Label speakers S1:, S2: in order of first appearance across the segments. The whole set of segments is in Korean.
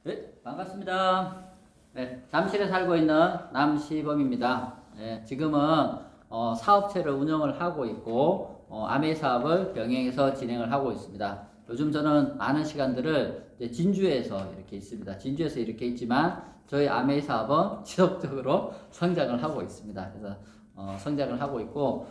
S1: 네, 반갑습니다. 네, 잠실에 살고 있는 남시범입니다. 네, 지금은 사업체를 운영을 하고 있고 아메이 사업을 병행해서 진행을 하고 있습니다. 요즘 저는 많은 시간들을 이제 진주에서 이렇게 있습니다. 진주에서 이렇게 있지만 저희 아메이 사업은 지속적으로 성장을 하고 있습니다. 그래서 성장을 하고 있고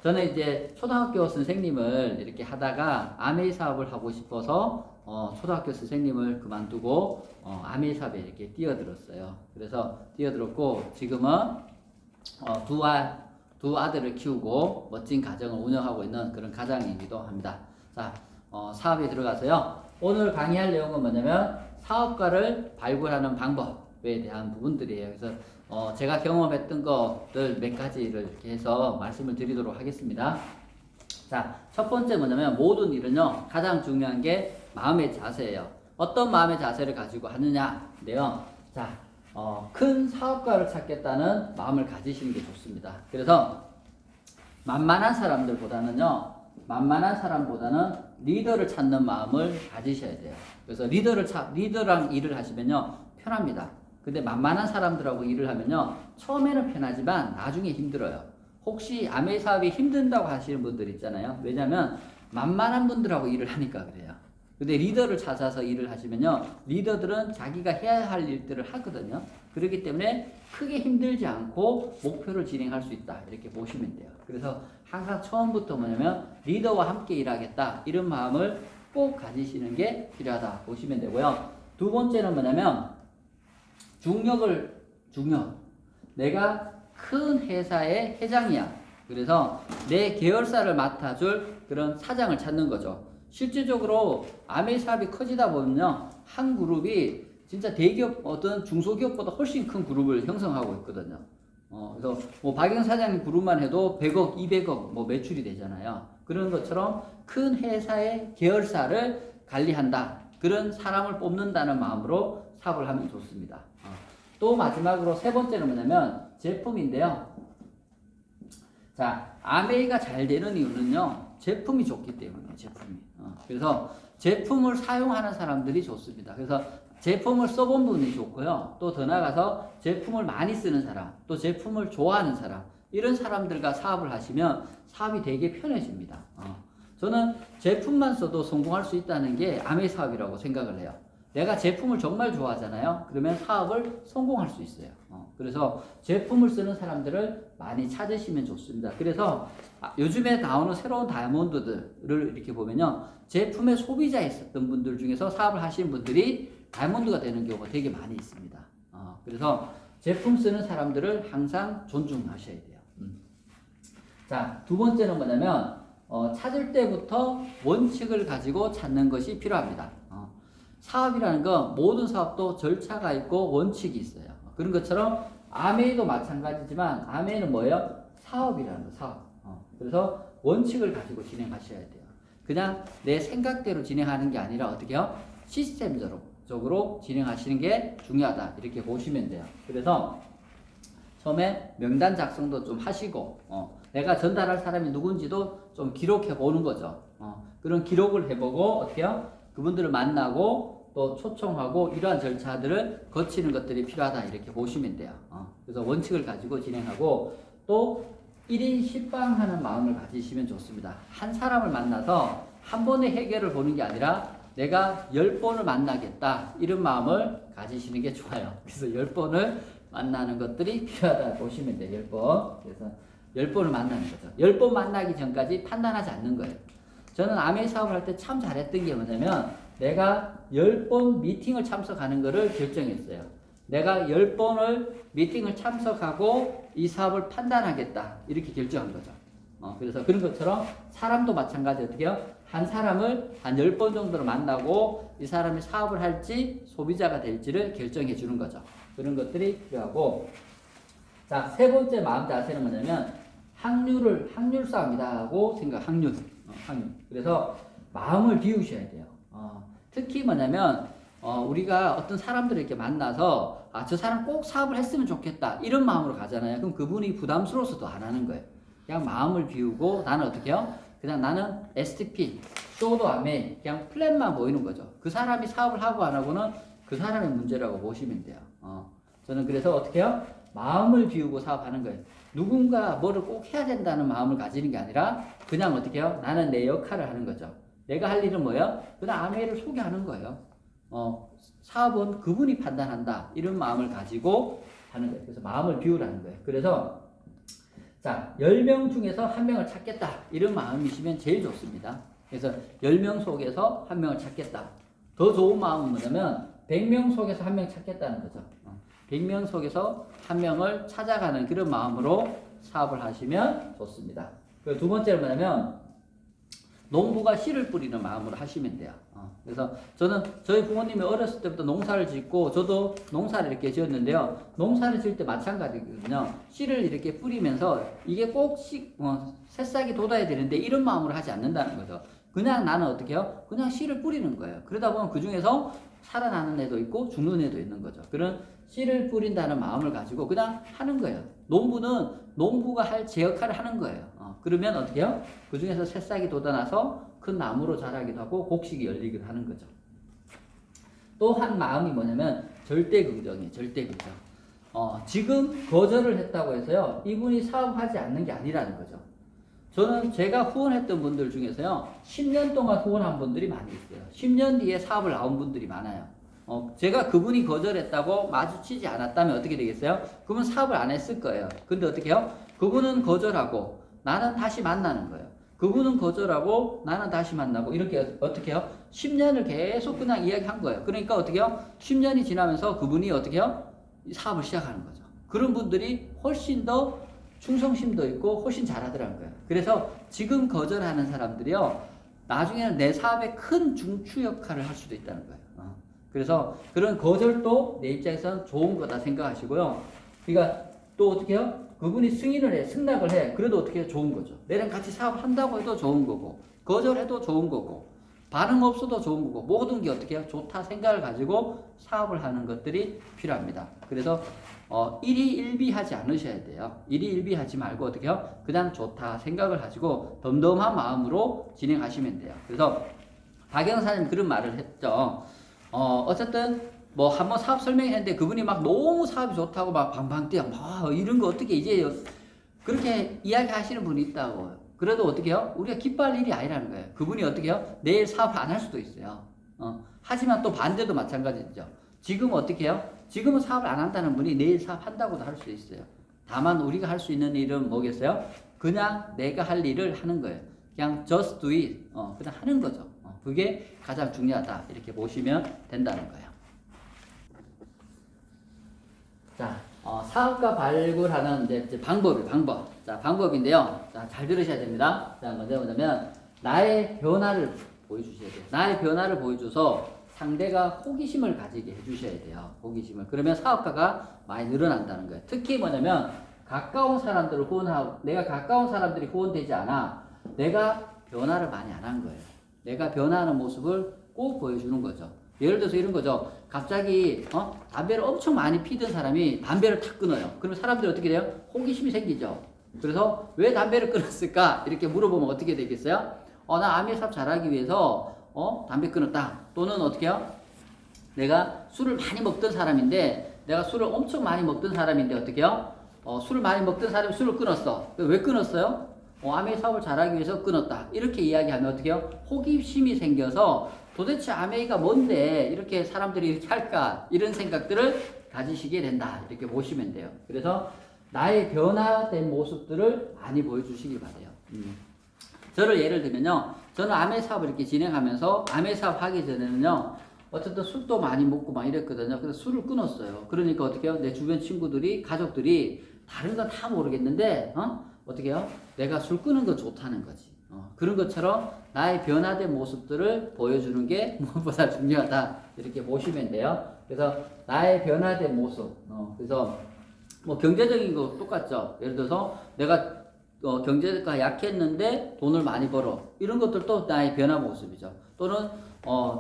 S1: 저는 이제 초등학교 선생님을 이렇게 하다가 아메이 사업을 하고 싶어서 초등학교 선생님을 그만두고 아메이 사업에 이렇게 뛰어들었어요. 그래서 뛰어들었고 지금은 두 아들을 키우고 멋진 가정을 운영하고 있는 그런 가장이기도 합니다. 자, 사업에 들어가서요. 오늘 강의할 내용은 뭐냐면 사업가를 발굴하는 방법에 대한 부분들이에요. 그래서 제가 경험했던 것들 몇 가지를 이렇게 해서 말씀을 드리도록 하겠습니다. 자, 첫 번째 뭐냐면 모든 일은요, 가장 중요한 게 마음의 자세예요. 어떤 마음의 자세를 가지고 하느냐인데요. 자, 큰 사업가를 찾겠다는 마음을 가지시는 게 좋습니다. 그래서 만만한 사람보다는 리더를 찾는 마음을 가지셔야 돼요. 그래서 리더랑 일을 하시면요, 편합니다. 근데 만만한 사람들하고 일을 하면요, 처음에는 편하지만 나중에 힘들어요. 혹시 아메이 사업이 힘든다고 하시는 분들 있잖아요. 왜냐면 만만한 분들하고 일을 하니까 그래요. 근데 리더를 찾아서 일을 하시면요, 리더들은 자기가 해야 할 일들을 하거든요. 그렇기 때문에 크게 힘들지 않고 목표를 진행할 수 있다, 이렇게 보시면 돼요. 그래서 항상 처음부터 뭐냐면 리더와 함께 일하겠다, 이런 마음을 꼭 가지시는 게 필요하다 보시면 되고요. 두 번째는 뭐냐면 중력. 내가 큰 회사의 회장이야. 그래서 내 계열사를 맡아줄 그런 사장을 찾는 거죠. 실질적으로 아메이 사업이 커지다 보면요, 한 그룹이 진짜 대기업 어떤 중소기업보다 훨씬 큰 그룹을 형성하고 있거든요. 그래서 뭐 박영 사장님 그룹만 해도 100억, 200억 뭐 매출이 되잖아요. 그런 것처럼 큰 회사의 계열사를 관리한다, 그런 사람을 뽑는다는 마음으로 사업을 하면 좋습니다. 또 마지막으로 세 번째는 뭐냐면 제품인데요. 자, 아메이가 잘 되는 이유는요, 제품이 좋기 때문이에요. 그래서 제품을 사용하는 사람들이 좋습니다. 그래서 제품을 써본 분이 좋고요. 또 더 나아가서 제품을 많이 쓰는 사람, 또 제품을 좋아하는 사람, 이런 사람들과 사업을 하시면 사업이 되게 편해집니다. 저는 제품만 써도 성공할 수 있다는 게 아메이 사업이라고 생각을 해요. 내가 제품을 정말 좋아하잖아요. 그러면 사업을 성공할 수 있어요. 그래서 제품을 쓰는 사람들을 많이 찾으시면 좋습니다. 그래서 요즘에 나오는 새로운 다이아몬드들을 이렇게 보면요, 제품의 소비자였었던 분들 중에서 사업을 하시는 분들이 다이아몬드가 되는 경우가 되게 많이 있습니다. 그래서 제품 쓰는 사람들을 항상 존중하셔야 돼요. 자, 두 번째는 뭐냐면 찾을 때부터 원칙을 가지고 찾는 것이 필요합니다. 사업이라는 건 모든 사업도 절차가 있고 원칙이 있어요. 그런 것처럼 아메이도 마찬가지지만 아메이는 뭐예요? 사업이라는 거, 사업. 그래서 원칙을 가지고 진행하셔야 돼요. 그냥 내 생각대로 진행하는 게 아니라 어떻게요? 시스템적으로 진행하시는 게 중요하다, 이렇게 보시면 돼요. 그래서 처음에 명단 작성도 좀 하시고 내가 전달할 사람이 누군지도 좀 기록해 보는 거죠. 그런 기록을 해보고 어떻게요? 그분들을 만나고 또 초청하고 이러한 절차들을 거치는 것들이 필요하다, 이렇게 보시면 돼요. 그래서 원칙을 가지고 진행하고 또 1인 10방 하는 마음을 가지시면 좋습니다. 한 사람을 만나서 한 번의 해결을 보는 게 아니라 내가 10번을 만나겠다, 이런 마음을 가지시는 게 좋아요. 그래서 10번을 만나는 것들이 필요하다 보시면 돼요. 10번. 그래서 10번을 만나는 거죠. 10번 만나기 전까지 판단하지 않는 거예요. 저는 아메이 사업을 할 때 참 잘했던 게 뭐냐면 내가 10번 미팅을 참석하는 것을 결정했어요. 내가 10번을 미팅을 참석하고 이 사업을 판단하겠다, 이렇게 결정한 거죠. 그래서 그런 것처럼 사람도 마찬가지, 어떻게 해요? 한 사람을 한 10번 정도로 만나고 이 사람이 사업을 할지 소비자가 될지를 결정해 주는 거죠. 그런 것들이 필요하고, 자, 세 번째 마음 자세는 뭐냐면 확률 싸움이다 하고 확률. 그래서 마음을 비우셔야 돼요. 특히 뭐냐면 우리가 어떤 사람들을 이렇게 만나서 저 사람 꼭 사업을 했으면 좋겠다, 이런 마음으로 가잖아요. 그럼 그분이 부담스러워서 더 안 하는 거예요. 그냥 마음을 비우고 나는 어떻게 해요? 그냥 나는 STP, 쇼도 아메이, 그냥 플랜만 보이는 거죠. 그 사람이 사업을 하고 안 하고는 그 사람의 문제라고 보시면 돼요. 저는 그래서 어떻게 해요? 마음을 비우고 사업하는 거예요. 누군가 뭐를 꼭 해야 된다는 마음을 가지는 게 아니라 그냥 어떻게 해요? 나는 내 역할을 하는 거죠. 내가 할 일은 뭐예요? 그냥 아메이를 소개하는 거예요. 사업은 그분이 판단한다. 이런 마음을 가지고 하는 거예요. 그래서 마음을 비우라는 거예요. 그래서 자, 10명 중에서 한 명을 찾겠다. 이런 마음이시면 제일 좋습니다. 그래서 10명 속에서 한 명을 찾겠다. 더 좋은 마음은 뭐냐면 100명 속에서 한 명 찾겠다는 거죠. 100명 속에서 한 명을 찾아가는 그런 마음으로 사업을 하시면 좋습니다. 그리고 두 번째는 뭐냐면 농부가 씨를 뿌리는 마음으로 하시면 돼요. 그래서 저는 저희 부모님이 어렸을 때부터 농사를 짓고 저도 농사를 이렇게 지었는데요. 농사를 지을 때 마찬가지거든요. 씨를 이렇게 뿌리면서 이게 꼭 새싹이 돋아야 되는데 이런 마음으로 하지 않는다는 거죠. 그냥 나는 어떻게 해요? 그냥 씨를 뿌리는 거예요. 그러다 보면 그 중에서 살아나는 애도 있고 죽는 애도 있는 거죠. 그런 씨를 뿌린다는 마음을 가지고 그냥 하는 거예요. 농부는 농부가 할 제 역할을 하는 거예요. 그러면 어떻게 해요? 그 중에서 새싹이 돋아나서 큰 나무로 자라기도 하고 곡식이 열리기도 하는 거죠. 또 한 마음이 뭐냐면 절대 긍정이에요. 절대 긍정. 지금 거절을 했다고 해서요. 이분이 사업하지 않는 게 아니라는 거죠. 저는 제가 후원했던 분들 중에서요. 10년 동안 후원한 분들이 많이 있어요. 10년 뒤에 사업을 나온 분들이 많아요. 제가 그분이 거절했다고 마주치지 않았다면 어떻게 되겠어요? 그분 사업을 안 했을 거예요. 근데 어떻게 해요? 그분은 거절하고 나는 다시 만나는 거예요. 그분은 거절하고 나는 다시 만나고 이렇게 어떻게 해요? 10년을 계속 그냥 이야기한 거예요. 그러니까 어떻게 해요? 10년이 지나면서 그분이 어떻게 해요? 사업을 시작하는 거죠. 그런 분들이 훨씬 더 충성심도 있고 훨씬 잘하더라는 거예요. 그래서 지금 거절하는 사람들이요. 나중에는 내 사업의 큰 중추 역할을 할 수도 있다는 거예요. 그래서 그런 거절도 내 입장에서는 좋은 거다 생각하시고요. 그러니까 또 어떻게 해요? 그분이 승인을 해, 승낙을 해. 그래도 어떻게 해요? 좋은 거죠. 내랑 같이 사업한다고 해도 좋은 거고, 거절해도 좋은 거고, 반응 없어도 좋은 거고, 모든 게 어떻게 해요? 좋다 생각을 가지고 사업을 하는 것들이 필요합니다. 그래서 일희일비하지 않으셔야 돼요. 일희일비하지 말고 어떻게 해요? 그냥 좋다 생각을 가지고 덤덤한 마음으로 진행하시면 돼요. 그래서 박영사님 그런 말을 했죠. 어쨌든 뭐 한번 사업 설명했는데 그분이 막 너무 사업이 좋다고 막 방방 뛰어 막 이런 거 어떻게 이제 그렇게 이야기하시는 분이 있다고. 그래도 어떻게 해요? 우리가 기뻐할 일이 아니라는 거예요. 그분이 어떻게 해요? 내일 사업을 안 할 수도 있어요. 하지만 또 반대도 마찬가지죠. 지금 어떻게 해요? 지금은 사업을 안 한다는 분이 내일 사업한다고도 할 수 있어요. 다만 우리가 할 수 있는 일은 뭐겠어요? 그냥 내가 할 일을 하는 거예요. 그냥 just do it. 그냥 하는 거죠. 그게 가장 중요하다. 이렇게 보시면 된다는 거예요. 자, 사업가 발굴하는 이제 방법. 자, 방법인데요. 자, 잘 들으셔야 됩니다. 자, 먼저 뭐냐면, 나의 변화를 보여주셔야 돼요. 나의 변화를 보여줘서 상대가 호기심을 가지게 해주셔야 돼요. 호기심을. 그러면 사업가가 많이 늘어난다는 거예요. 특히 뭐냐면, 가까운 사람들을 후원하고, 내가 가까운 사람들이 후원되지 않아. 내가 변화를 많이 안 한 거예요. 내가 변화하는 모습을 꼭 보여주는 거죠. 예를 들어서 이런 거죠. 갑자기 담배를 엄청 많이 피던 사람이 담배를 탁 끊어요. 그러면 사람들이 어떻게 돼요? 호기심이 생기죠. 그래서 왜 담배를 끊었을까? 이렇게 물어보면 어떻게 되겠어요? 나 암의 사업 잘하기 위해서 담배 끊었다. 또는 어떻게 해요? 내가 술을 많이 먹던 사람인데 내가 술을 엄청 많이 먹던 사람인데 어떻게 해요? 술을 많이 먹던 사람이 술을 끊었어. 왜 끊었어요? 아메이 사업을 잘하기 위해서 끊었다. 이렇게 이야기하면 어떻게 해요? 호기심이 생겨서 도대체 아메이가 뭔데 이렇게 사람들이 이렇게 할까? 이런 생각들을 가지시게 된다. 이렇게 보시면 돼요. 그래서 나의 변화된 모습들을 많이 보여주시기 바래요. 저를 예를 들면요. 저는 아메이 사업을 이렇게 진행하면서 아메이 사업 하기 전에는요. 어쨌든 술도 많이 먹고 막 이랬거든요. 그래서 술을 끊었어요. 그러니까 어떻게 해요? 내 주변 친구들이, 가족들이 다른 건 다 모르겠는데, 어떻게 해요? 내가 술 끊은 건 좋다는 거지. 그런 것처럼 나의 변화된 모습들을 보여주는 게 무엇보다 중요하다. 이렇게 보시면 돼요. 그래서 나의 변화된 모습. 그래서 뭐 경제적인 거 똑같죠. 예를 들어서 내가 경제가 약했는데 돈을 많이 벌어. 이런 것들도 나의 변화 모습이죠. 또는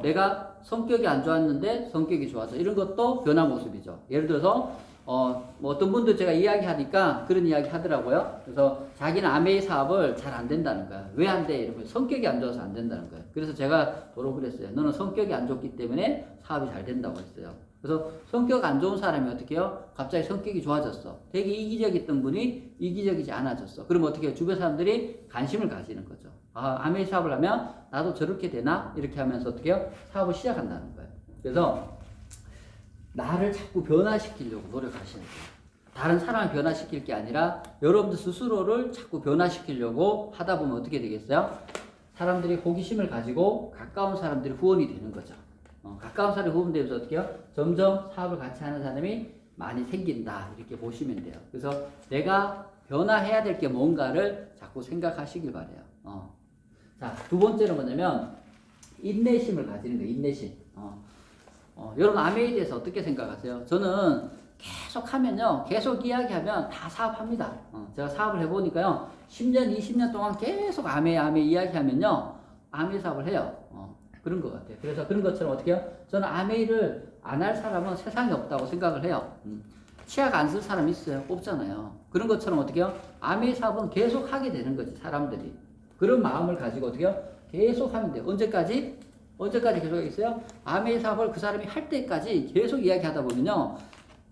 S1: 내가 성격이 안 좋았는데 성격이 좋아서 이런 것도 변화 모습이죠. 예를 들어서 뭐 어떤 분들 제가 이야기하니까 그런 이야기 하더라고요. 그래서 자기는 아메이 사업을 잘 안 된다는 거야. 왜 안 돼? 이러면 성격이 안 좋아서 안 된다는 거예요. 그래서 제가 도로 그랬어요. 너는 성격이 안 좋기 때문에 사업이 잘 된다고 했어요. 그래서 성격 안 좋은 사람이 어떻게 해요? 갑자기 성격이 좋아졌어. 되게 이기적이었던 분이 이기적이지 않아졌어. 그러면 어떻게 해요? 주변 사람들이 관심을 가지는 거죠. 아, 아메이 사업을 하면 나도 저렇게 되나? 이렇게 하면서 어떻게 해요? 사업을 시작한다는 거예요. 그래서 나를 자꾸 변화시키려고 노력하셔야 돼요. 다른 사람을 변화시킬 게 아니라 여러분들 스스로를 자꾸 변화시키려고 하다 보면 어떻게 되겠어요? 사람들이 호기심을 가지고 가까운 사람들이 후원이 되는 거죠. 가까운 사람이 후원되면서 어떻게 해요? 점점 사업을 같이 하는 사람이 많이 생긴다. 이렇게 보시면 돼요. 그래서 내가 변화해야 될 게 뭔가를 자꾸 생각하시길 바래요. 자, 두 번째는 뭐냐면 인내심을 가지는 거예요. 인내심. 여러분 아메이에 대해서 어떻게 생각하세요? 저는 계속 하면요, 계속 이야기하면 다 사업합니다. 제가 사업을 해보니까요, 10년, 20년 동안 계속 아메 이야기하면요, 아메 사업을 해요. 그런 것 같아요. 그래서 그런 것처럼 어떻게 해요? 저는 아메이를 안 할 사람은 세상에 없다고 생각을 해요. 치약 안 쓸 사람 있어요? 없잖아요. 그런 것처럼 어떻게 해요? 아메이 사업은 계속 하게 되는 거지, 사람들이. 그런 마음을 가지고 어떻게 해요? 계속 하면 돼요. 언제까지 계속 하겠어요? 아메이 사업을 그 사람이 할 때까지 계속 이야기하다 보면요,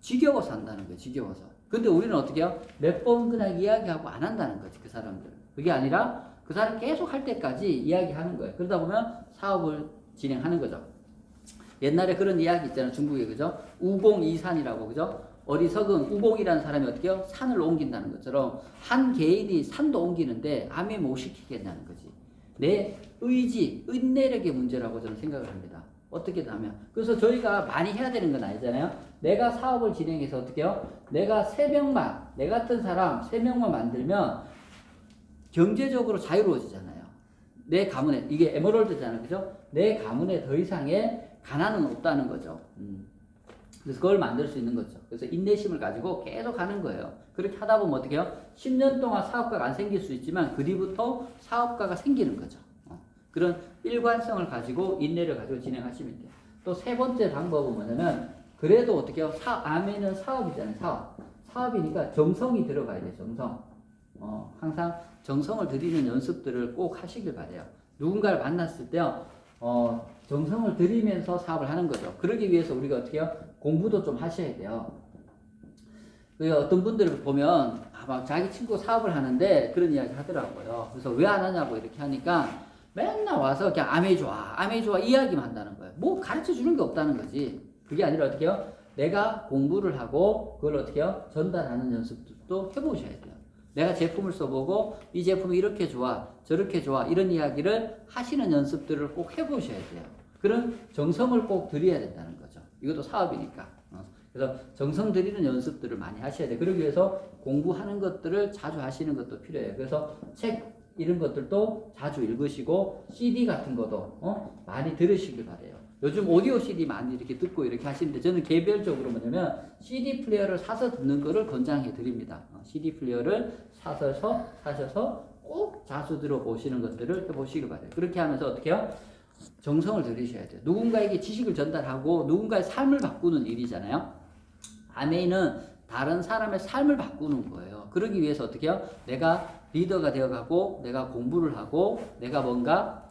S1: 지겨워서 한다는 거예요. 지겨워서. 근데 우리는 어떻게 해요? 몇 번 그냥 이야기하고 안 한다는 거지, 그 사람들. 그게 아니라 그 사람 계속 할 때까지 이야기하는 거예요. 그러다 보면 사업을 진행하는 거죠. 옛날에 그런 이야기 있잖아요. 중국에, 그죠? 우공이산이라고, 그죠? 어리석은 우공이라는 사람이 어떻게 해요? 산을 옮긴다는 것처럼 한 개인이 산도 옮기는데 아메 못 시키겠냐는 거지. 내 의지, 인내력의 문제라고 저는 생각을 합니다. 어떻게 하면. 그래서 저희가 많이 해야 되는 건 아니잖아요. 내가 사업을 진행해서 어떻게 해요? 내가 3명만, 내 같은 사람 3명만 만들면 경제적으로 자유로워지잖아요. 내 가문에, 이게 에메랄드잖아요. 그죠? 내 가문에 더 이상의 가난은 없다는 거죠. 그래서 그걸 만들 수 있는 거죠. 그래서 인내심을 가지고 계속 하는 거예요. 그렇게 하다 보면 어떻게 해요? 10년 동안 사업가가 안 생길 수 있지만 그 뒤부터 사업가가 생기는 거죠. 그런 일관성을 가지고 인내를 가지고 진행하시면 돼요. 또 세 번째 방법은 뭐냐면, 그래도 어떻게 해요? 아메는 사업이잖아요. 사업이니까 정성이 들어가야 돼요. 정성. 항상 정성을 들이는 연습들을 꼭 하시길 바래요. 누군가를 만났을 때요, 정성을 들이면서 사업을 하는 거죠. 그러기 위해서 우리가 어떻게 해요? 공부도 좀 하셔야 돼요. 어떤 분들을 보면 막 자기 친구 사업을 하는데 그런 이야기 하더라고요. 그래서 왜 안 하냐고 이렇게 하니까 맨날 와서 그냥 아메 좋아 이야기만 한다는 거예요. 뭐 가르쳐 주는 게 없다는 거지. 그게 아니라 어떻게 해요? 내가 공부를 하고 그걸 어떻게 해요? 전달하는 연습도 해보셔야 돼요. 내가 제품을 써보고 이 제품이 이렇게 좋아, 저렇게 좋아, 이런 이야기를 하시는 연습들을 꼭 해보셔야 돼요. 그런 정성을 꼭 들여야 된다는 거죠. 이것도 사업이니까. 그래서 정성 들이는 연습들을 많이 하셔야 돼요. 그러기 위해서 공부하는 것들을 자주 하시는 것도 필요해요. 그래서 책 이런 것들도 자주 읽으시고 CD 같은 것도 많이 들으시길 바래요. 요즘 오디오 CD 많이 이렇게 듣고 이렇게 하시는데 저는 개별적으로 뭐냐면 CD 플레이어를 사서 듣는 거를 권장해 드립니다. CD 플레이어를 사셔서 꼭 자주 들어보시는 것들을 해보시길 바래요. 그렇게 하면서 어떻게 해요? 정성을 들이셔야 돼요. 누군가에게 지식을 전달하고 누군가의 삶을 바꾸는 일이잖아요. 아메이는 다른 사람의 삶을 바꾸는 거예요. 그러기 위해서 어떻게 해요? 내가 리더가 되어가고 내가 공부를 하고 내가 뭔가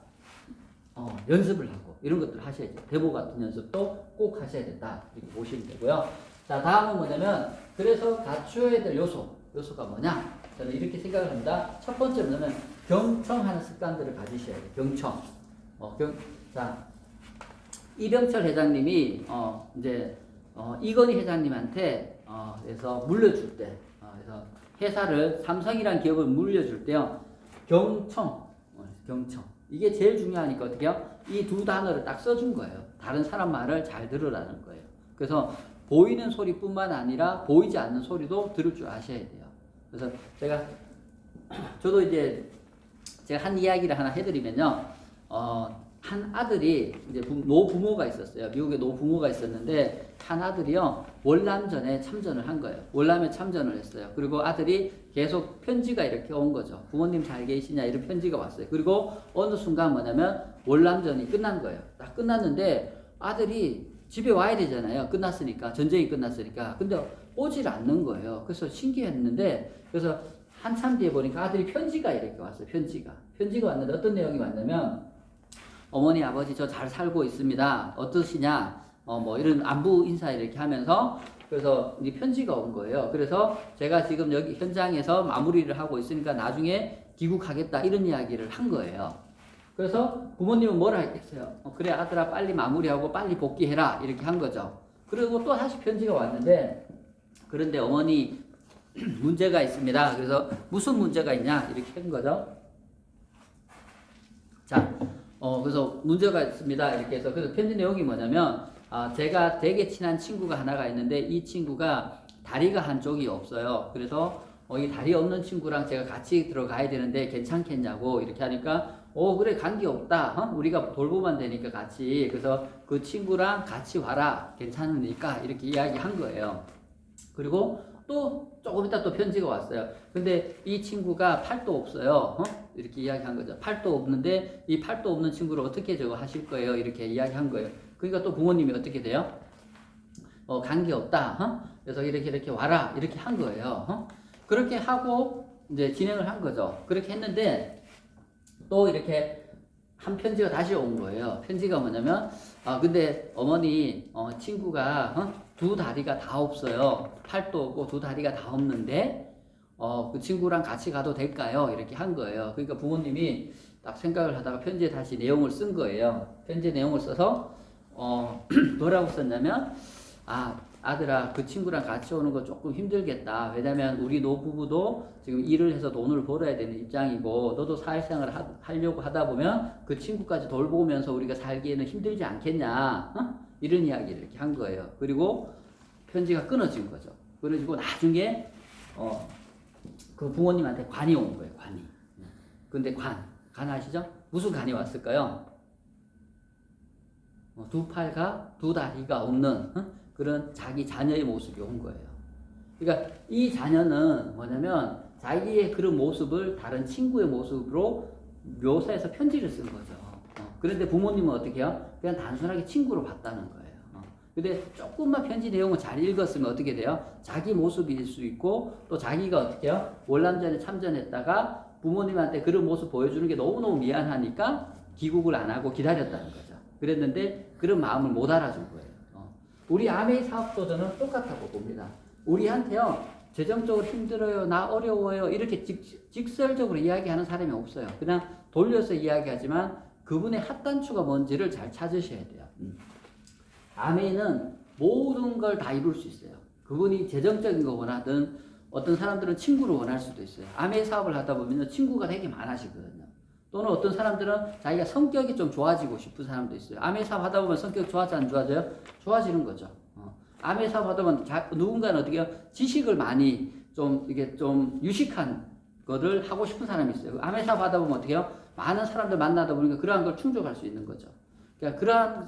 S1: 연습을 하고 이런 것들을 하셔야죠. 데모 같은 연습도 꼭 하셔야 된다. 이렇게 보시면 되고요. 자, 다음은 뭐냐면, 그래서 갖추어야 될 요소가 뭐냐? 저는 이렇게 생각을 합니다. 첫 번째 뭐냐면 경청하는 습관들을 가지셔야 돼요. 경청. 자, 이병철 회장님이 이건희 회장님한테 그래서 물려줄 때, 그래서 회사를 삼성이라는 기업을 물려줄 때요, 경청. 이게 제일 중요하니까 어떻게 해요? 이 두 단어를 딱 써준 거예요. 다른 사람 말을 잘 들으라는 거예요. 그래서 보이는 소리뿐만 아니라 보이지 않는 소리도 들을 줄 아셔야 돼요. 그래서 저도 이제 제가 한 이야기를 하나 해드리면요, 한 아들이 이제 노부모가 있었어요. 미국에 노부모가 있었는데 한 아들이요, 월남전에 참전을 한 거예요. 월남에 참전을 했어요. 그리고 아들이 계속 편지가 이렇게 온 거죠. 부모님 잘 계시냐 이런 편지가 왔어요. 그리고 어느 순간 뭐냐면 월남전이 끝난 거예요. 딱 끝났는데 아들이 집에 와야 되잖아요. 끝났으니까. 전쟁이 끝났으니까. 근데 오질 않는 거예요. 그래서 신기했는데, 그래서 한참 뒤에 보니까 아들이 편지가 이렇게 왔어요. 편지가 왔는데 어떤 내용이 왔냐면, 어머니, 아버지 저 잘 살고 있습니다. 어떠시냐? 뭐 이런 안부 인사 이렇게 하면서, 그래서 이 편지가 온 거예요. 그래서 제가 지금 여기 현장에서 마무리를 하고 있으니까 나중에 귀국하겠다 이런 이야기를 한 거예요. 그래서 부모님은 뭐라 했겠어요? 그래 아들아 빨리 마무리하고 빨리 복귀해라 이렇게 한 거죠. 그리고 또 다시 편지가 왔는데, 그런데 어머니 문제가 있습니다. 그래서 무슨 문제가 있냐 이렇게 한 거죠. 자, 그래서 문제가 있습니다 이렇게 해서, 그래서 편지 내용이 뭐냐면, 제가 되게 친한 친구가 하나가 있는데 이 친구가 다리가 한쪽이 없어요. 그래서 이 다리 없는 친구랑 제가 같이 들어가야 되는데 괜찮겠냐고 이렇게 하니까, 그래 관계없다. 우리가 돌보면 되니까 같이. 그래서 그 친구랑 같이 와라. 괜찮으니까 이렇게 이야기한 거예요. 그리고 또 조금 이따 또 편지가 왔어요. 근데 이 친구가 팔도 없어요. 이렇게 이야기한 거죠. 팔도 없는데 이 팔도 없는 친구를 어떻게 저거 하실 거예요? 이렇게 이야기한 거예요. 그러니까 또 부모님이 어떻게 돼요? 관계없다. 그래서 이렇게 와라. 이렇게 한 거예요. 그렇게 하고 이제 진행을 한 거죠. 그렇게 했는데 또 이렇게 한 편지가 다시 온 거예요. 편지가 뭐냐면, 근데 어머니, 친구가, 두 다리가 다 없어요. 팔도 없고 두 다리가 다 없는데, 그 친구랑 같이 가도 될까요? 이렇게 한 거예요. 그러니까 부모님이 딱 생각을 하다가 편지에 다시 내용을 쓴 거예요. 편지 내용을 써서, 뭐라고 썼냐면, 아들아, 그 친구랑 같이 오는 거 조금 힘들겠다. 왜냐면 우리 노부부도 지금 일을 해서 돈을 벌어야 되는 입장이고, 너도 사회생활을 하려고 하다 보면 그 친구까지 돌보면서 우리가 살기에는 힘들지 않겠냐. 이런 이야기를 이렇게 한 거예요. 그리고 편지가 끊어진 거죠. 끊어지고 나중에, 그 부모님한테 관이 온 거예요. 관이. 근데 관 아시죠? 무슨 관이 왔을까요? 두 팔과 두 다리가 없는, 그런 자기 자녀의 모습이 온 거예요. 그러니까 이 자녀는 뭐냐면 자기의 그런 모습을 다른 친구의 모습으로 묘사해서 편지를 쓴 거죠. 그런데 부모님은 어떻게 해요? 그냥 단순하게 친구로 봤다는 거예요. 근데 조금만 편지 내용을 잘 읽었으면 어떻게 돼요? 자기 모습일 수 있고, 또 자기가 어떻게 해요? 월남전에 참전했다가 부모님한테 그런 모습 보여주는 게 너무너무 미안하니까 귀국을 안 하고 기다렸다는 거죠. 그랬는데 그런 마음을 못 알아준 거예요. 우리 아메이 사업도저는 똑같다고 봅니다. 우리한테요, 재정적으로 힘들어요, 나 어려워요, 이렇게 직설적으로 이야기하는 사람이 없어요. 그냥 돌려서 이야기하지만 그분의 핫단추가 뭔지를 잘 찾으셔야 돼요. 아메이는 모든 걸 다 이룰 수 있어요. 그분이 재정적인 거 원하든, 어떤 사람들은 친구를 원할 수도 있어요. 아메이 사업을 하다 보면 친구가 되게 많아지거든요. 또는 어떤 사람들은 자기가 성격이 좀 좋아지고 싶은 사람도 있어요. 아메 사업 하다 보면 성격 좋아져 안 좋아져요? 좋아지는 거죠. 아메 사업 하다 보면 누군가는 어떻게 해요? 지식을 많이 좀 이게 좀 유식한 거를 하고 싶은 사람이 있어요. 아메 사업 하다 보면 어떻게 해요? 많은 사람들 만나다 보니까 그러한 걸 충족할 수 있는 거죠. 그러니까 그러한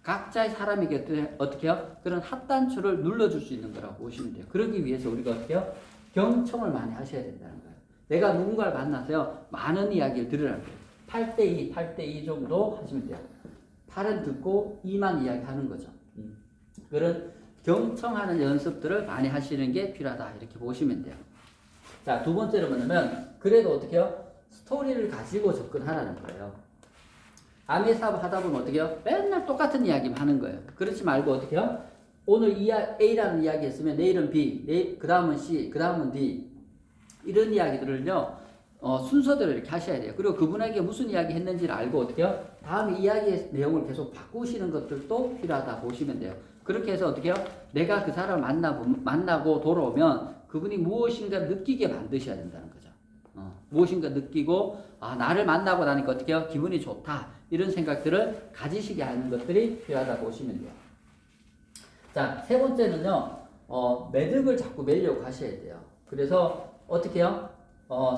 S1: 각자의 사람에게 어떻게 해요? 그런 핫단추를 눌러줄 수 있는 거라고 보시면 돼요. 그러기 위해서 우리가 어떻게 해요? 경청을 많이 하셔야 된다는 거예요. 내가 누군가를 만나서요, 많은 이야기를 들으라는 거예요. 8대2 정도 하시면 돼요. 8은 듣고 2만 이야기하는 거죠. 그런 경청하는 연습들을 많이 하시는 게 필요하다. 이렇게 보시면 돼요. 자, 두 번째로 뭐냐면, 그래도 어떻게 해요? 스토리를 가지고 접근하라는 거예요. 아메 사업 하다 보면 어떻게 해요? 맨날 똑같은 이야기만 하는 거예요. 그렇지 말고 어떻게 해요? 오늘 A라는 이야기 했으면 내일은 B, 그 다음은 C, 그 다음은 D. 이런 이야기들을요, 순서대로 이렇게 하셔야 돼요. 그리고 그분에게 무슨 이야기 했는지를 알고 어떻게 해요? 다음 이야기의 내용을 계속 바꾸시는 것들도 필요하다 보시면 돼요. 그렇게 해서 어떻게 해요? 내가 그 사람을 만나고 돌아오면 그분이 무엇인가 느끼게 만드셔야 된다는 거죠. 무엇인가 느끼고, 나를 만나고 나니까 어떻게 해요? 기분이 좋다. 이런 생각들을 가지시게 하는 것들이 필요하다 보시면 돼요. 자, 세 번째는요, 매듭을 자꾸 매려고 하셔야 돼요. 그래서 어떻게 해요?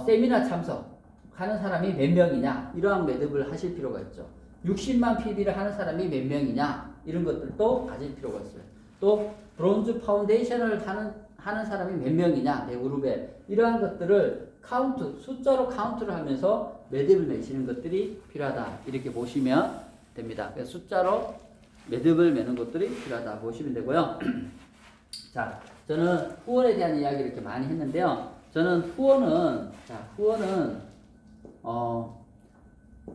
S1: 세미나 참석하는 사람이 몇 명이냐, 이러한 매듭을 하실 필요가 있죠. 60만 PB를 하는 사람이 몇 명이냐, 이런 것들도 가질 필요가 있어요. 또 브론즈 파운데이션을 하는 사람이 몇 명이냐, 내 그룹에, 이러한 것들을 숫자로 카운트를 하면서 매듭을 매시는 것들이 필요하다, 이렇게 보시면 됩니다. 그래서 숫자로 매듭을 매는 것들이 필요하다 보시면 되고요. 자, 저는 후원에 대한 이야기를 이렇게 많이 했는데요. 저는 후원은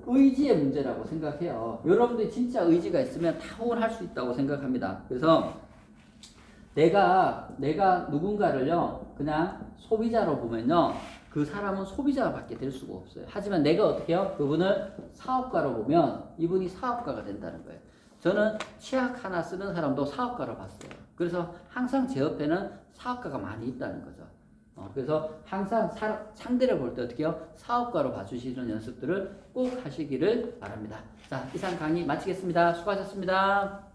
S1: 의지의 문제라고 생각해요. 여러분들이 진짜 의지가 있으면 다 후원할 수 있다고 생각합니다. 그래서 내가 누군가를요, 그냥 소비자로 보면요, 그 사람은 소비자밖에 될 수가 없어요. 하지만 내가 어떻게 해요? 그분을 사업가로 보면 이분이 사업가가 된다는 거예요. 저는 치약 하나 쓰는 사람도 사업가로 봤어요. 그래서 항상 제 옆에는 사업가가 많이 있다는 거죠. 그래서 항상 상대를 볼 때 어떻게 해요? 사업가로 봐주시는 연습들을 꼭 하시기를 바랍니다. 자, 이상 강의 마치겠습니다. 수고하셨습니다.